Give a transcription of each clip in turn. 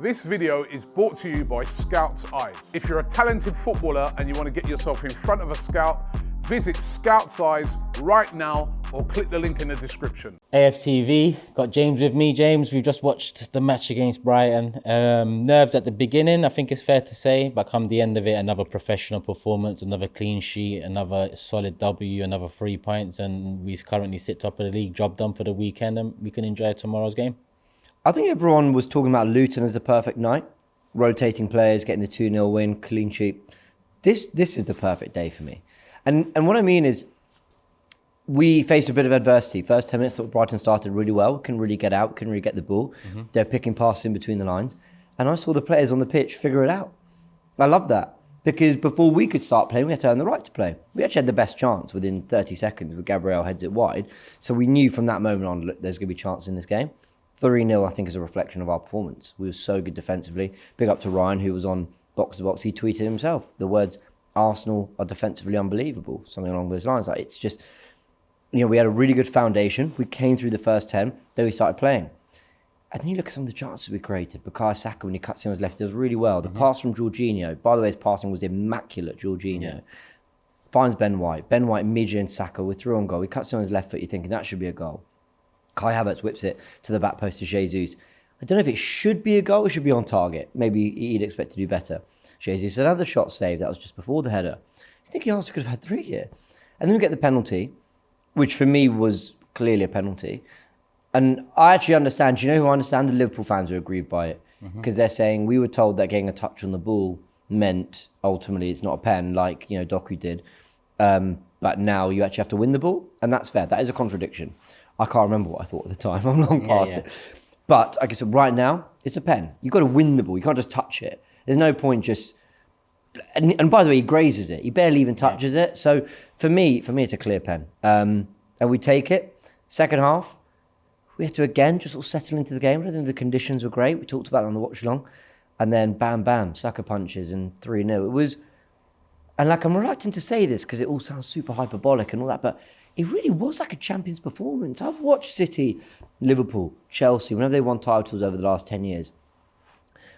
This video is brought to you by Scout's Eyes. If you're a talented footballer and you want to get yourself in front of a scout, visit Scout's Eyes right now or click the link in the description. AFTV, got James with me. James, we've just watched the match against Brighton. Nerves at the beginning, I think it's fair to say, but come the end of it, another professional performance, another clean sheet, another solid W, another 3 points, and we currently sit top of the league. Job done for the weekend, and we can enjoy tomorrow's game. I think everyone was talking about Luton as the perfect night. Rotating players, getting the 2-0 win, clean sheet. This is the perfect day for me. And what I mean is, we faced a bit of adversity. First 10 minutes, thought Brighton started really well, couldn't really get out, couldn't really get the ball. They're picking passes in between the lines. And I saw the players on the pitch figure it out. I love that. Because before we could start playing, we had to earn the right to play. We actually had the best chance within 30 seconds with Gabriel heads it wide. So we knew from that moment on, look, there's going to be chance in this game. 3-0, I think, is a reflection of our performance. We were so good defensively. Big up to Ryan, who was on box to box. He tweeted himself the words, "Arsenal are defensively unbelievable," something along those lines. Like, it's just, we had a really good foundation. We came through the first 10, then we started playing. And then you look at some of the chances we created. Bukayo Saka, when he cuts in on his left, does really well. The pass from Jorginho, by the way, his passing was immaculate, Jorginho. Finds Ben White. Ben White, Midge and Saka were through on goal. He cuts in on his left foot, you're thinking that should be a goal. Kai Havertz whips it to the back post to Jesus. I don't know if it should be a goal, it should be on target. Maybe he'd expect to do better. Jesus, another shot saved, that was just before the header. I think he also could have had 3 here. And then we get the penalty, which for me was clearly a penalty. And I actually understand, do you know who I understand? The Liverpool fans are aggrieved by it. Because they're saying, we were told that getting a touch on the ball meant, ultimately, it's not a pen, like, Doku did. But now you actually have to win the ball. And that's fair. That is a contradiction. I can't remember what I thought at the time. I'm long past it. But I guess right now, it's a pen. You've got to win the ball. You can't just touch it. There's no point just... And by the way, he grazes it. He barely even touches it. So for me, it's a clear pen. And we take it. Second half, we had to again just sort of settle into the game. I don't think the conditions were great. We talked about it on the watch along. And then bam, bam, sucker punches and 3-0. It was... And like, I'm reluctant to say this because it all sounds super hyperbolic and all that, but it really was like a Champions performance. I've watched City, Liverpool, Chelsea, whenever they won titles over the last 10 years.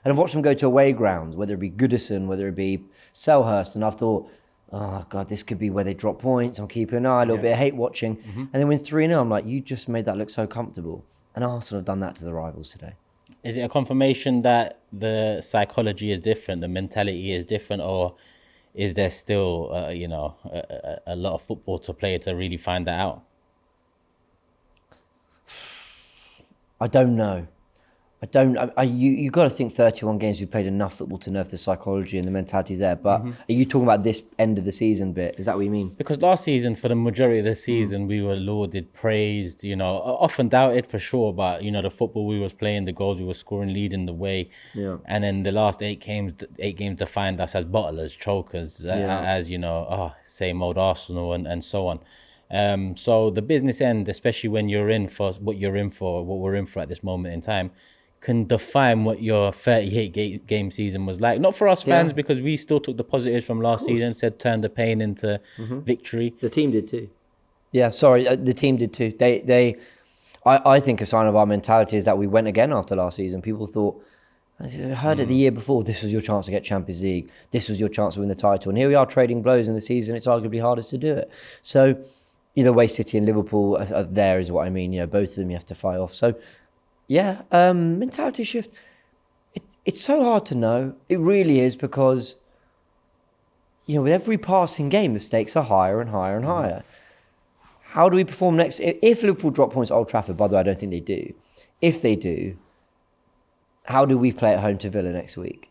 And I've watched them go to away grounds, whether it be Goodison, whether it be Selhurst, and I've thought, oh God, this could be where they drop points. I'm keeping an eye, a little bit of hate watching. And then when 3-0, I'm like, you just made that look so comfortable. And Arsenal have done that to the rivals today. Is it a confirmation that the psychology is different, the mentality is different, or is there still, a lot of football to play to really find that out? I don't know. You got to think 31 games we've played enough football to know if the psychology and the mentality is there. But are you talking about this end of the season bit? Is that what you mean? Because last season, for the majority of the season, we were lauded, praised, often doubted for sure. But, the football we was playing, the goals we were scoring, leading the way. Yeah. And then the last 8 games defined us as bottlers, chokers, as, same old Arsenal and so on. So the business end, especially when you're in for what you're in for, what we're in for at this moment in time, can define what your 38 game season was like. Not for us fans, because we still took the positives from last season, said turn the pain into victory. The team did too. Yeah, sorry, the team did too. I think a sign of our mentality is that we went again after last season. People thought, I heard it the year before, this was your chance to get Champions League. This was your chance to win the title. And here we are trading blows in the season. It's arguably hardest to do it. So either way, City and Liverpool are there is what I mean. Both of them you have to fight off. So yeah, mentality shift. It's so hard to know. It really is because, with every passing game, the stakes are higher and higher and higher. How do we perform next? If Liverpool drop points at Old Trafford, by the way, I don't think they do. If they do, how do we play at home to Villa next week?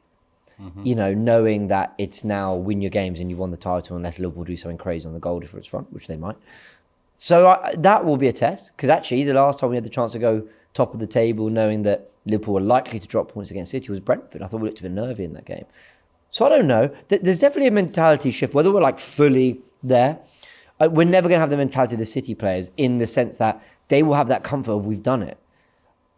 Knowing that it's now win your games and you won the title unless Liverpool do something crazy on the goal difference front, which they might. So that will be a test, because actually the last time we had the chance to go top of the table, knowing that Liverpool were likely to drop points against City, was Brentford. I thought we looked a bit nervy in that game. So I don't know. There's definitely a mentality shift, whether we're like fully there. We're never going to have the mentality of the City players in the sense that they will have that comfort of we've done it.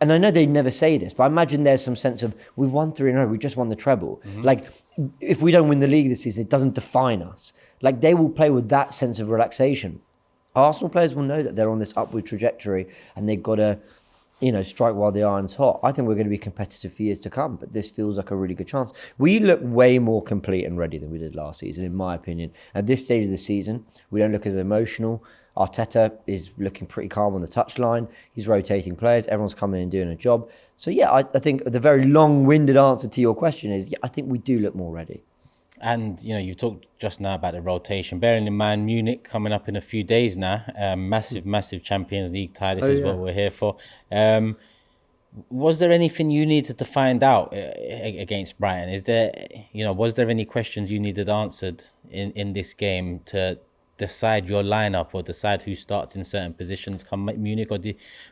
And I know they never say this, but I imagine there's some sense of we've won 3 in a row, we just won the treble. Like, if we don't win the league this season, it doesn't define us. Like, they will play with that sense of relaxation. Arsenal players will know that they're on this upward trajectory and they've got to strike while the iron's hot. I think we're going to be competitive for years to come, but this feels like a really good chance. We look way more complete and ready than we did last season, in my opinion. At this stage of the season, we don't look as emotional. Arteta is looking pretty calm on the touchline. He's rotating players. Everyone's coming in and doing a job. So yeah, I think the very long-winded answer to your question is, I think we do look more ready. And, you talked just now about the rotation. Bearing in mind, Munich coming up in a few days now. Massive Champions League tie. This is what we're here for. Was there anything you needed to find out against Brighton? Was there any questions you needed answered in this game to decide your lineup or decide who starts in certain positions come Munich? Or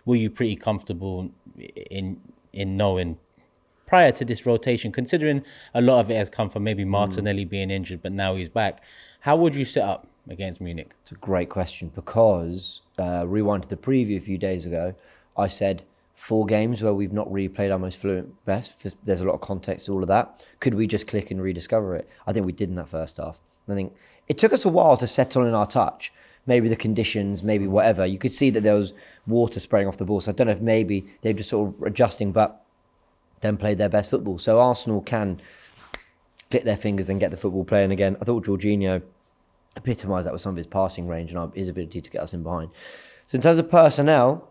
were you pretty comfortable in knowing prior to this rotation, considering a lot of it has come from maybe Martinelli being injured, but now he's back? How would you set up against Munich? It's a great question, because rewind to the preview a few days ago, I said 4 games where we've not really played our most fluent best. There's a lot of context to all of that. Could we just click and rediscover it? I think we did in that first half. I think it took us a while to settle in our touch. Maybe the conditions, maybe whatever. You could see that there was water spraying off the ball. So I don't know if maybe they're just sort of adjusting, but then played their best football. So Arsenal can click their fingers and get the football playing again. I thought Jorginho epitomised that with some of his passing range and his ability to get us in behind. So in terms of personnel,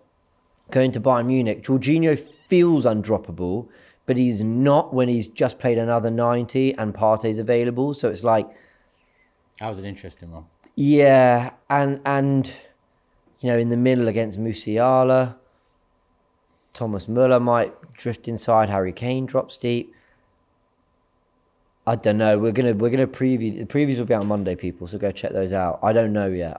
going to Bayern Munich, Jorginho feels undroppable, but he's not when he's just played another 90 and Partey's available. So it's like... That was an interesting one. Yeah, and in the middle against Musiala, Thomas Müller might drift inside. Harry Kane drops deep. I don't know. We're gonna preview. The previews will be out on Monday, people. So go check those out. I don't know yet.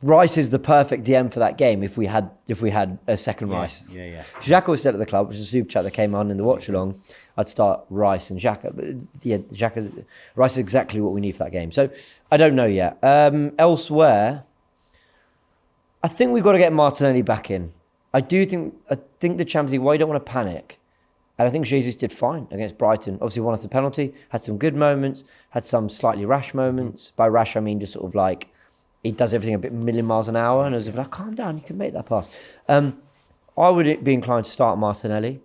Rice is the perfect DM for that game. If we had a second Rice. Yeah. Xhaka was still at the club, which is a super chat that came on in the watch along. I'd start Rice and Xhaka. But Rice is exactly what we need for that game. So I don't know yet. Elsewhere, I think we've got to get Martinelli back in. I think the Champions League, you don't want to panic. And I think Jesus did fine against Brighton. Obviously won us the penalty, had some good moments, had some slightly rash moments. By rash, I mean just sort of like, he does everything a bit million miles an hour, and I was like, calm down, you can make that pass. I would be inclined to start Martinelli,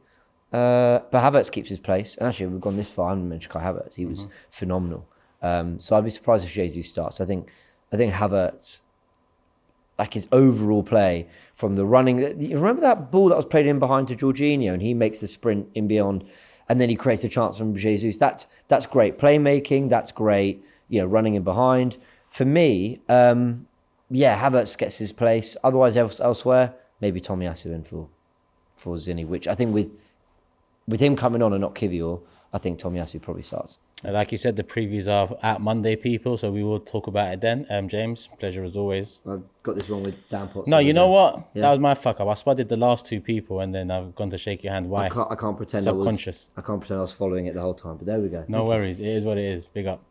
but Havertz keeps his place. And actually, we've gone this far, I haven't mentioned Kai Havertz. He was phenomenal. So I'd be surprised if Jesus starts. I think Havertz, like his overall play from the running. You remember that ball that was played in behind to Jorginho, and he makes the sprint in beyond, and then he creates a chance from Jesus. That's great playmaking. That's great, running in behind. For me, Havertz gets his place. Otherwise, elsewhere, maybe Tomiyasu in for Zinni, which I think with him coming on and not Kivior, I think Tomiyasu probably starts. Like you said, the previews are out Monday, people, so we will talk about it then. James, pleasure as always. I got this wrong with Dan Potts. No, you know what? Yeah. That was my fuck up. I spotted the last 2 people, and then I've gone to shake your hand. Why? I can't pretend Subconscious. I can't pretend I was following it the whole time, but there we go. No worries. It is what it is. Big up.